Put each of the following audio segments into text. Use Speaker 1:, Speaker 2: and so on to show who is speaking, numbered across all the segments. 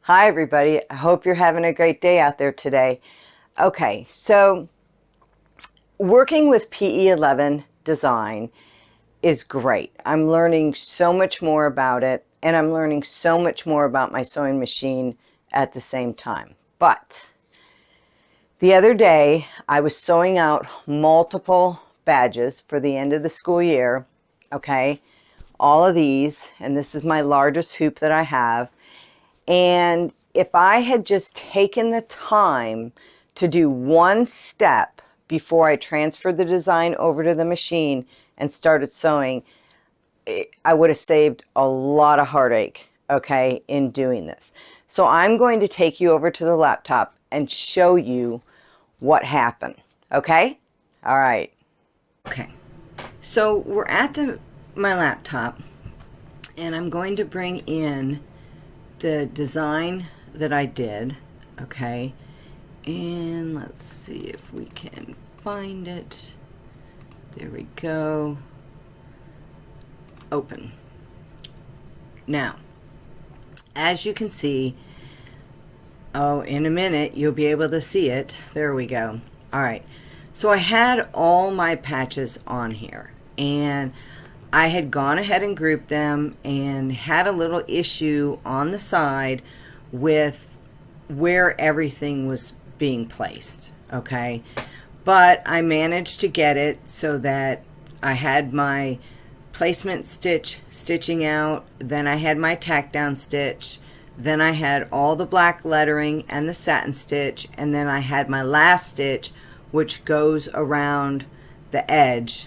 Speaker 1: Hi everybody, I hope you're having a great day out there today. Okay, so working with PE11 design is great. I'm learning so much more about it, and I'm learning so much more about my sewing machine at the same time. But the other day I was sewing out multiple badges for the end of the school year, okay? All of these, and this is my largest hoop that I have. And if I had just taken the time to do one step before I transferred the design over to the machine and started sewing, I would have saved a lot of heartache, okay, in doing this. So I'm going to take you over to the laptop and show you what happened, okay? All right. Okay, so we're at my laptop, and I'm going to bring in the design that I did, okay, and let's see if we can find it. There we go. Open. Now, as you can see, in a minute you'll be able to see it. There we go. All right, so I had all my patches on here, and I had gone ahead and grouped them and had a little issue on the side with where everything was being placed, okay? But I managed to get it so that I had my placement stitch stitching out, then I had my tack down stitch, then I had all the black lettering and the satin stitch, and then I had my last stitch, which goes around the edge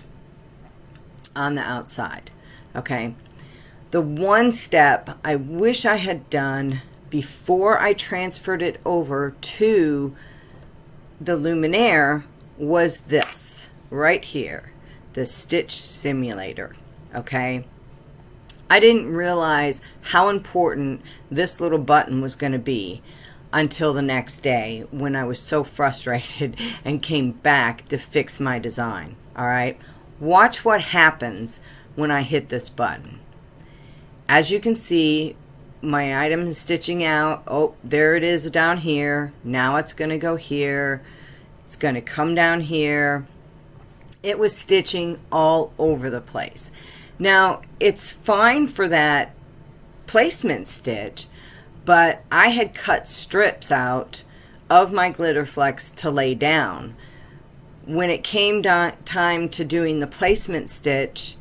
Speaker 1: on the outside. Okay, the one step I wish I had done before I transferred it over to the Luminaire was this right here, the Stitchsimulator. Okay, I didn't realize how important this little button was going to be until the next day when I was so frustrated and came back to fix my design. All right, watch what happens when I hit this button. As you can see, my item is stitching out. Oh, there it is down here. Now it's going to go here. It's going to come down here. It was stitching all over the place. Now, it's fine for that placement stitch, but I had cut strips out of my glitter flex to lay down. When it came time to doing the placement stitch,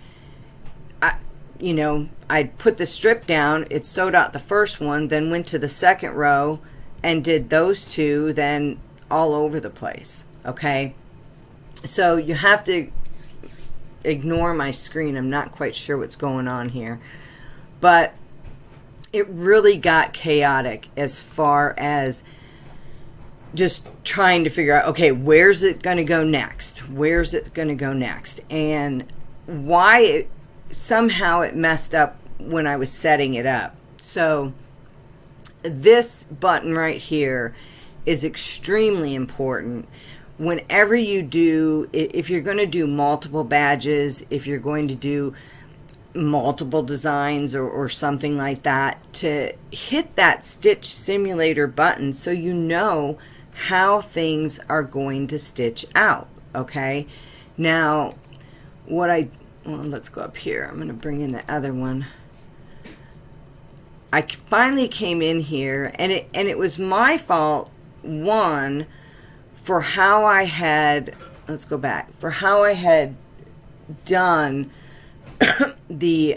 Speaker 1: I'd put the strip down, it sewed out the first one, then went to the second row and did those two, then all over the place, okay? So you have to ignore my screen. I'm not quite sure what's going on here. But it really got chaotic as far as just trying to figure out, okay, where's it going to go next? Where's it going to go next? And why somehow it messed up when I was setting it up. So this button right here is extremely important. Whenever you do, if you're going to do multiple badges, if you're going to do multiple designs or something like that, to hit that Stitchsimulator button so you know how things are going to stitch out, okay? Now, let's go up here. I'm going to bring in the other one. I finally came in here, and it was my fault, one, for how I had, let's go back, for how I had done the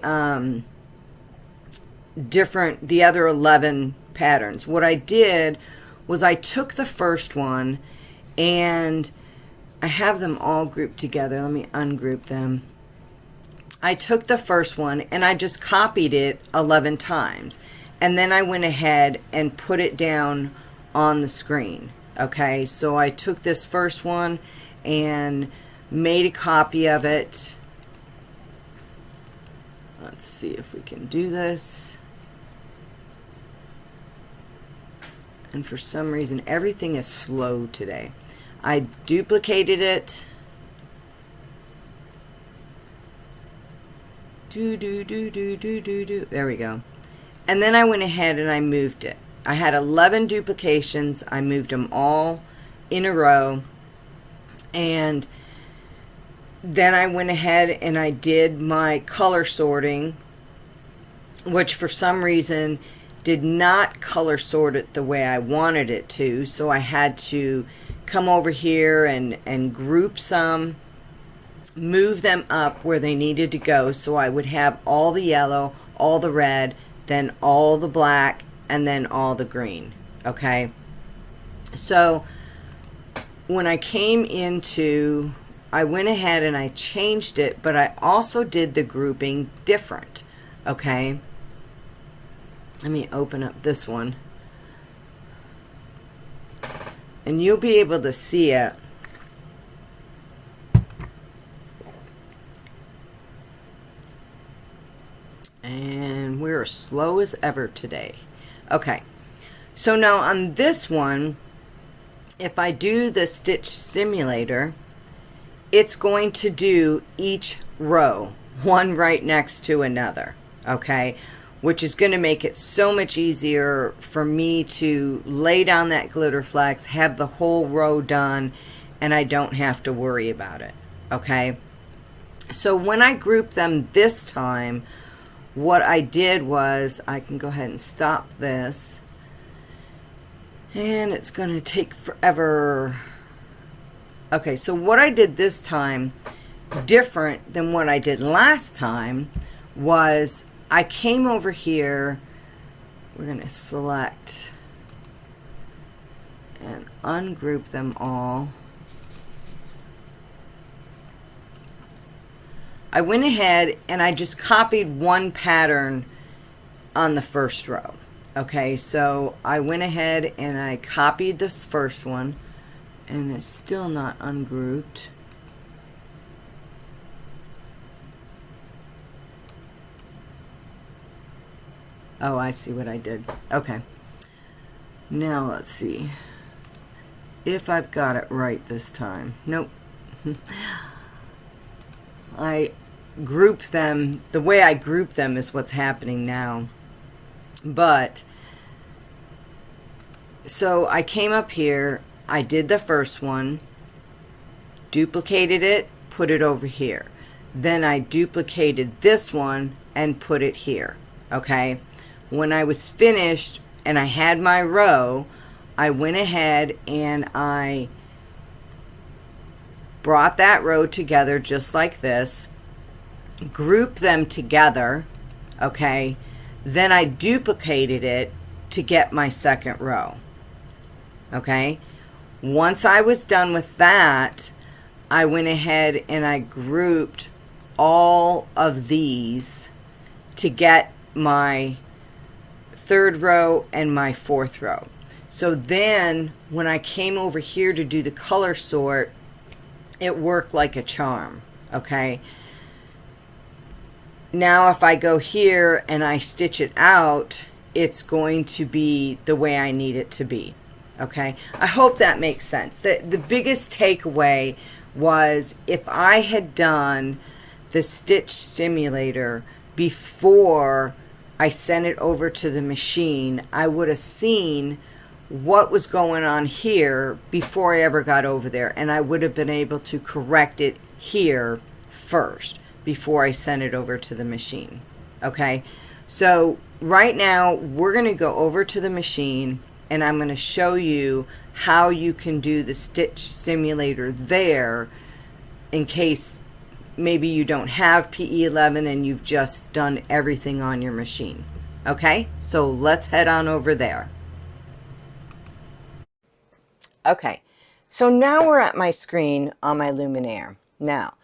Speaker 1: other 11 patterns. What I did was I took the first one, and I have them all grouped together. Let me ungroup them. I took the first one and I just copied it 11 times, and then I went ahead and put it down on the screen. Okay, so I took this first one and made a copy of it. Let's see if we can do this. And for some reason everything is slow today. I duplicated it. There we go. And then I went ahead and I moved it. I had 11 duplications. I moved them all in a row, and then I went ahead and I did my color sorting, which for some reason did not color sort it the way I wanted it to. So I had to come over here and group some, move them up where they needed to go. So I would have all the yellow, all the red, then all the black, and then all the green. Okay. So when I came into, I went ahead and I changed it, but I also did the grouping different. Okay. Let me open up this one. And you'll be able to see it. And we're slow as ever today. Okay. So now on this one, if I do the Stitchsimulator, it's going to do each row, one right next to another, okay? Which is going to make it so much easier for me to lay down that glitter flex, have the whole row done, and I don't have to worry about it, okay? So when I grouped them this time, what I did was, I can go ahead and stop this, and it's going to take forever. Okay, so what I did this time, different than what I did last time, was I came over here. We're going to select and ungroup them all. I went ahead and I just copied one pattern on the first row. Okay, so I went ahead and I copied this first one, and it's still not ungrouped. Oh, I see what I did. Okay. Now let's see if I've got it right this time. Nope. I grouped them. The way I grouped them is what's happening now. But, so I came up here, I did the first one, duplicated it, put it over here. Then I duplicated this one and put it here. Okay. When I was finished and I had my row, I went ahead and I brought that row together just like this, grouped them together, okay, then I duplicated it to get my second row, okay. Once I was done with that, I went ahead and I grouped all of these to get my third row and my fourth row. So then when I came over here to do the color sort, it worked like a charm, okay. Now if I go here and I stitch it out, it's going to be the way I need it to be, okay. I hope that makes sense. The biggest takeaway was, if I had done the Stitchsimulator before I sent it over to the machine, I would have seen what was going on here before I ever got over there, and I would have been able to correct it here first before I sent it over to the machine. Okay, so right now we're going to go over to the machine and I'm going to show you how you can do the Stitchsimulator there, in case maybe you don't have PE11 and you've just done everything on your machine. Okay, so let's head on over there. Okay, so now we're at my screen on my Luminaire. Now,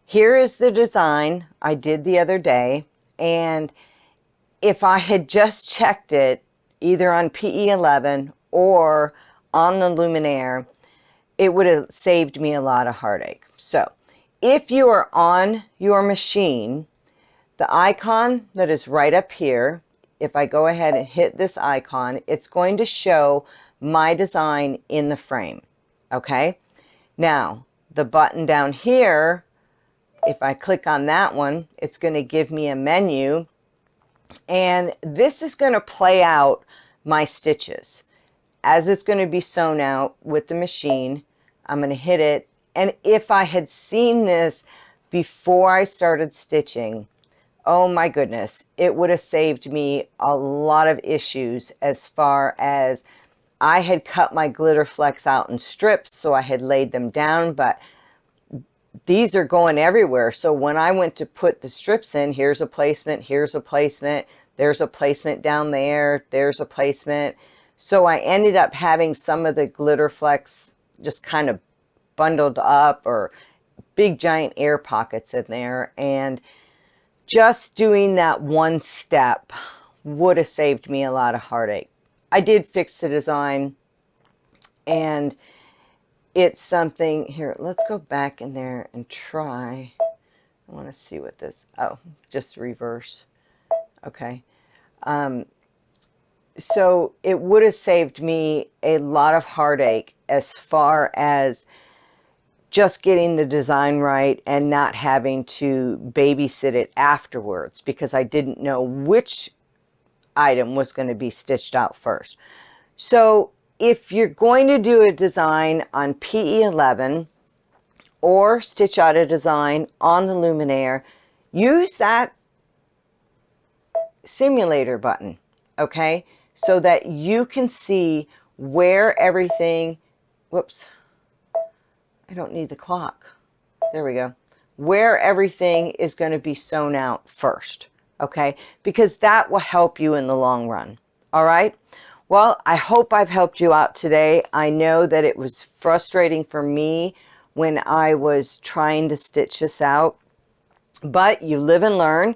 Speaker 1: here is the design I did the other day, and if I had just checked it either on PE11 or on the Luminaire, it would have saved me a lot of heartache. So, if you are on your machine, the icon that is right up here, if I go ahead and hit this icon, it's going to show my design in the frame. Okay, now the button down here, if I click on that one, it's going to give me a menu, and this is going to play out my stitches. As it's going to be sewn out with the machine, I'm going to hit it. And if I had seen this before I started stitching, oh my goodness, it would have saved me a lot of issues as far as I had cut my glitter flecks out in strips, so I had laid them down, but these are going everywhere. So when I went to put the strips in, here's a placement, here's a placement, there's a placement down there, there's a placement. So I ended up having some of the glitter flecks just kind of bundled up, or big giant air pockets in there. And just doing that one step would have saved me a lot of heartache. I did fix the design, and it's something, here, let's go back in there and try. I want to see what this, oh, just reverse. Okay. So it would have saved me a lot of heartache as far as just getting the design right and not having to babysit it afterwards, because I didn't know which item was going to be stitched out first. So if you're going to do a design on PE11 or stitch out a design on the Luminaire, use that simulator button, okay? So that you can see where everything, whoops, I don't need the clock. There we go. Where everything is going to be sewn out first, okay? Because that will help you in the long run, all right? Well, I hope I've helped you out today. I know that it was frustrating for me when I was trying to stitch this out, but you live and learn.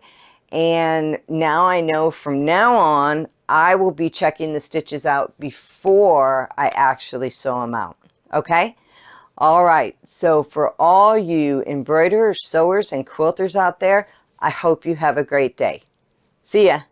Speaker 1: And now I know from now on, I will be checking the stitches out before I actually sew them out, okay? All right, so for all you embroiderers, sewers, and quilters out there, I hope you have a great day. See ya.